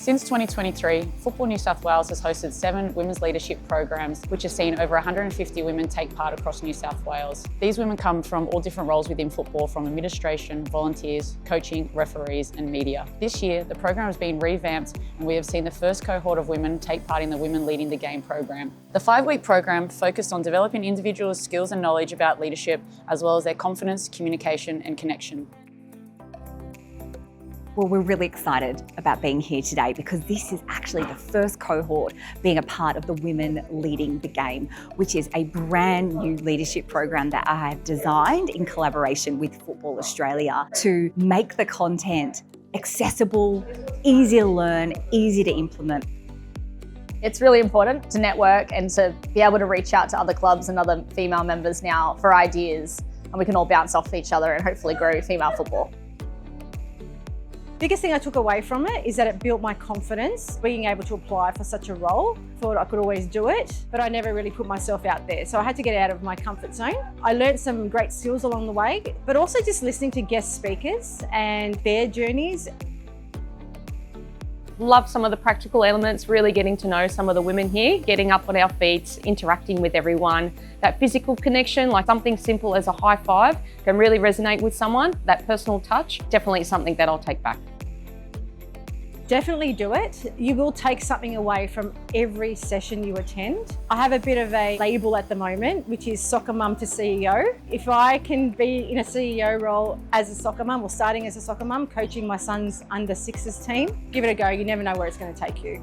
Since 2023, Football New South Wales has hosted 7 women's leadership programs, which has seen over 150 women take part across New South Wales. These women come from all different roles within football, from administration, volunteers, coaching, referees and media. This year, the program has been revamped and we have seen the first cohort of women take part in the Women Leading the Game program. The 5-week program focused on developing individuals' skills and knowledge about leadership, as well as their confidence, communication and connection. Well, we're really excited about being here today because this is actually the first cohort being a part of the Women Leading the Game, which is a brand new leadership program that I have designed in collaboration with Football Australia to make the content accessible, easy to learn, easy to implement. It's really important to network and to be able to reach out to other clubs and other female members now for ideas, and we can all bounce off each other and hopefully grow female football. Biggest thing I took away from it is that it built my confidence, being able to apply for such a role. Thought I could always do it, but I never really put myself out there. So I had to get out of my comfort zone. I learned some great skills along the way, but also just listening to guest speakers and their journeys. Love some of the practical elements, really getting to know some of the women here, getting up on our feet, interacting with everyone. That physical connection, like something simple as a high five, can really resonate with someone. That personal touch, definitely something that I'll take back. Definitely do it. You will take something away from every session you attend. I have a bit of a label at the moment, which is soccer mum to CEO. If I can be in a CEO role as a soccer mum or starting as a soccer mum, coaching my son's under 6s team, give it a go. You never know where it's going to take you.